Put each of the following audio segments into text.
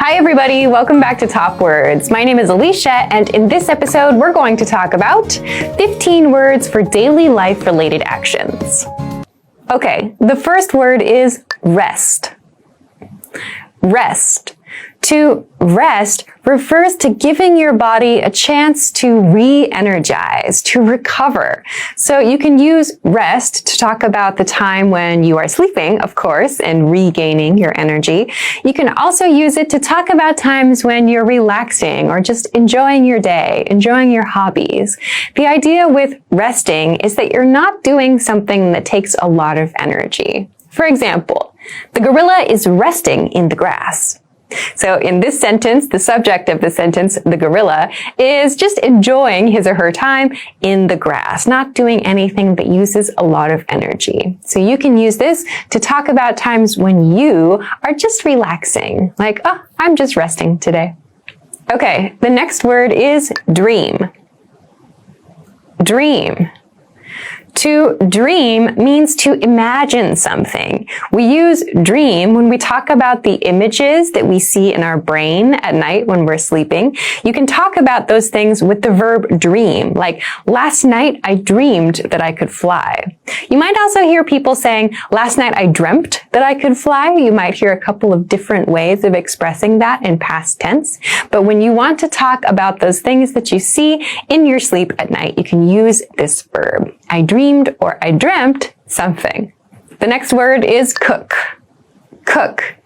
Hi everybody, welcome back to Top Words. My name is Alicia, and in this episode we're going to talk about 15 words for daily life related actions. Okay, the first word is rest. Rest. To rest refers to giving your body a chance to re-energize, to recover. So you can use rest to talk about the time when you are sleeping, of course, and regaining your energy. You can also use it to talk about times when you're relaxing or just enjoying your day, enjoying your hobbies. The idea with resting is that you're not doing something that takes a lot of energy. For example, the gorilla is resting in the grass. So in this sentence, the subject of the sentence, the gorilla, is just enjoying his or her time in the grass, not doing anything that uses a lot of energy. So you can use this to talk about times when you are just relaxing, like, oh, I'm just resting today. Okay, the next word is dream. Dream. To dream means to imagine something. We use dream when we talk about the images that we see in our brain at night when we're sleeping. You can talk about those things with the verb dream, like, last night I dreamed that I could fly. You might also hear people saying, last night I dreamt that I could fly. You might hear a couple of different ways of expressing that in past tense. But when you want to talk about those things that you see in your sleep at night, you can use this verb. I dreamed or I dreamt something. The next word is cook. Cook.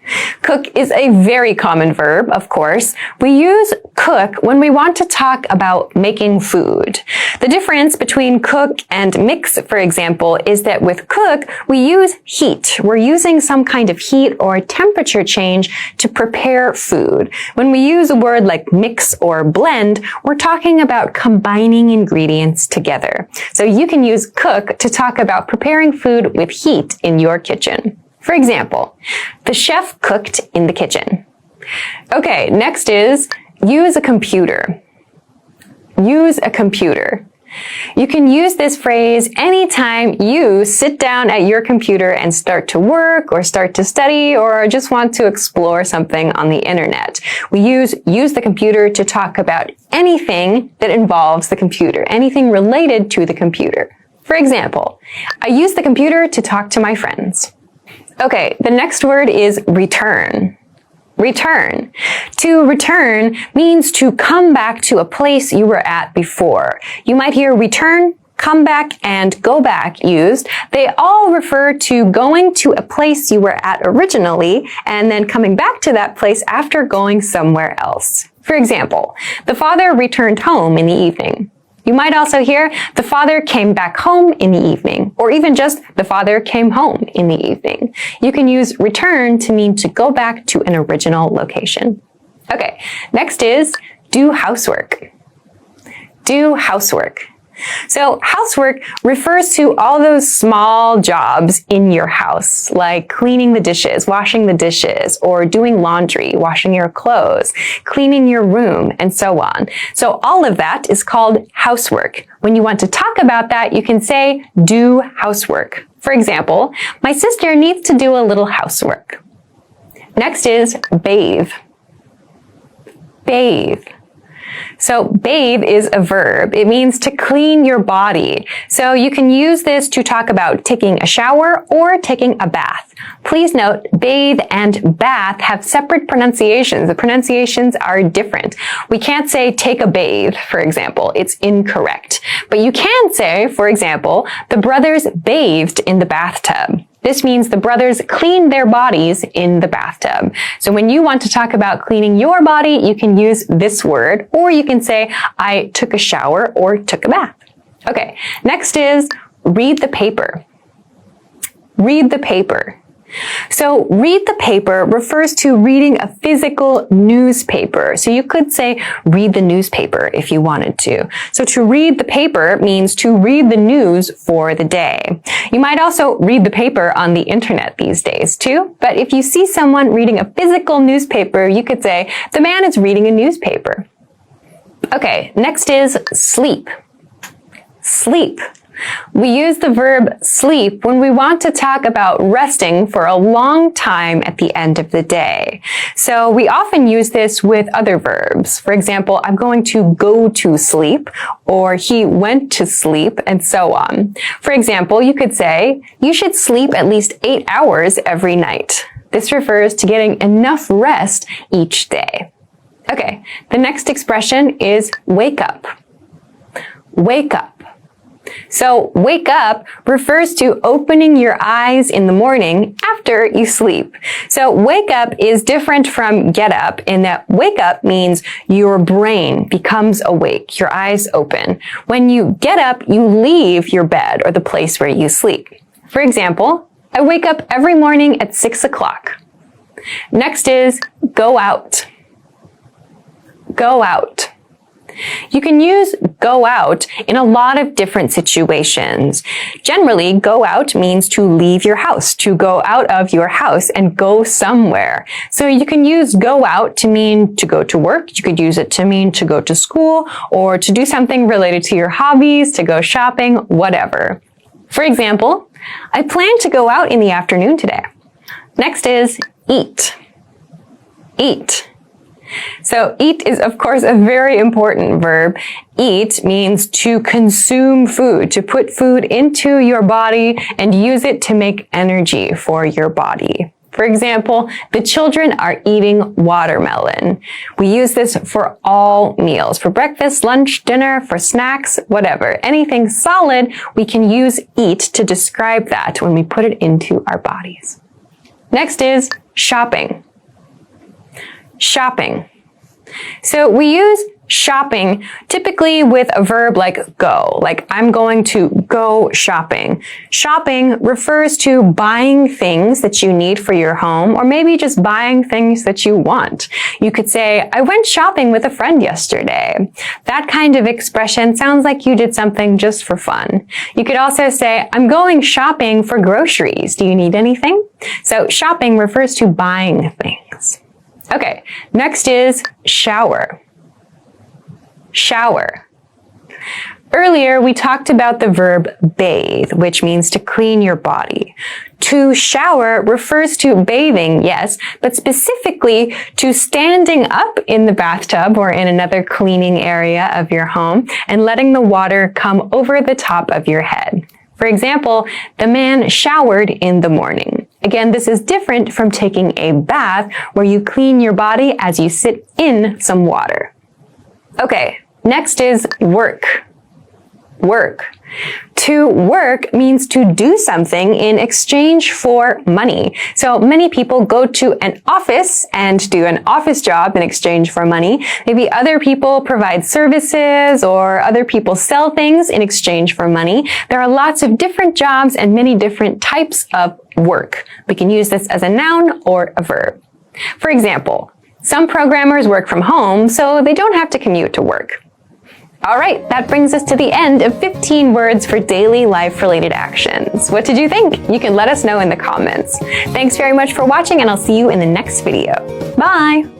Cook is a very common verb, of course. We use cook when we want to talk about making food. The difference between cook and mix, for example, is that with cook, we use heat. We're using some kind of heat or temperature change to prepare food. When we use a word like mix or blend, we're talking about combining ingredients together. So you can use cook to talk about preparing food with heat in your kitchen. For example, the chef cooked in the kitchen. Okay, next is use a computer. Use a computer. You can use this phrase anytime you sit down at your computer and start to work or start to study or just want to explore something on the internet. We use the computer to talk about anything that involves the computer, anything related to the computer. For example, I use the computer to talk to my friends. Okay, the next word is return. Return. To return means to come back to a place you were at before. You might hear return, come back, and go back used. They all refer to going to a place you were at originally and then coming back to that place after going somewhere else. For example, the father returned home in the evening. You might also hear the father came back home in the evening, or even just the father came home in the evening. You can use return to mean to go back to an original location. Okay, next is do housework. Do housework. So housework refers to all those small jobs in your house, like cleaning the dishes, washing the dishes, or doing laundry, washing your clothes, cleaning your room, and so on. So all of that is called housework. When you want to talk about that, you can say do housework. For example, my sister needs to do a little housework. Next is bathe. Bathe. So bathe is a verb. It means to clean your body. So you can use this to talk about taking a shower or taking a bath. Please note, bathe and bath have separate pronunciations. The pronunciations are different. We can't say take a bathe, for example. It's incorrect. But you can say, for example, the brothers bathed in the bathtub. This means the brothers cleaned their bodies in the bathtub. So when you want to talk about cleaning your body, you can use this word, or you can say, I took a shower or took a bath. Okay, next is read the paper. Read the paper. So read the paper refers to reading a physical newspaper. So you could say read the newspaper if you wanted to. So to read the paper means to read the news for the day. You might also read the paper on the internet these days too. But if you see someone reading a physical newspaper, you could say the man is reading a newspaper. Okay, next is sleep. Sleep. We use the verb sleep when we want to talk about resting for a long time at the end of the day. So we often use this with other verbs. For example, I'm going to go to sleep, or he went to sleep, and so on. For example, you could say, you should sleep at least 8 hours every night. This refers to getting enough rest each day. Okay, the next expression is wake up. Wake up. So wake up refers to opening your eyes in the morning after you sleep. So wake up is different from get up in that wake up means your brain becomes awake, your eyes open. When you get up, you leave your bed or the place where you sleep. For example, I wake up every morning at 6 o'clock. Next is go out. Go out. You can use go out in a lot of different situations. Generally, go out means to leave your house, to go out of your house and go somewhere. So you can use go out to mean to go to work. You could use it to mean to go to school or to do something related to your hobbies, to go shopping, whatever. For example, I plan to go out in the afternoon today. Next is eat. Eat. So eat is, of course, a very important verb. Eat means to consume food, to put food into your body and use it to make energy for your body. For example, the children are eating watermelon. We use this for all meals, for breakfast, lunch, dinner, for snacks, whatever. Anything solid, we can use eat to describe that when we put it into our bodies. Next is shopping. Shopping. So we use shopping typically with a verb like go, like I'm going to go shopping. Shopping refers to buying things that you need for your home, or maybe just buying things that you want. You could say, I went shopping with a friend yesterday. That kind of expression sounds like you did something just for fun. You could also say, I'm going shopping for groceries. Do you need anything? So shopping refers to buying things. Okay, next is shower. Shower. Earlier, we talked about the verb bathe, which means to clean your body. To shower refers to bathing, yes, but specifically to standing up in the bathtub or in another cleaning area of your home and letting the water come over the top of your head. For example, the man showered in the morning. Again, this is different from taking a bath where you clean your body as you sit in some water. Okay, next is work. Work. To work means to do something in exchange for money. So many people go to an office and do an office job in exchange for money. Maybe other people provide services or other people sell things in exchange for money. There are lots of different jobs and many different types of work. We can use this as a noun or a verb. For example, some programmers work from home, so they don't have to commute to work. All right, that brings us to the end of 15 words for daily life-related actions. What did you think? You can let us know in the comments. Thanks very much for watching, and I'll see you in the next video. Bye!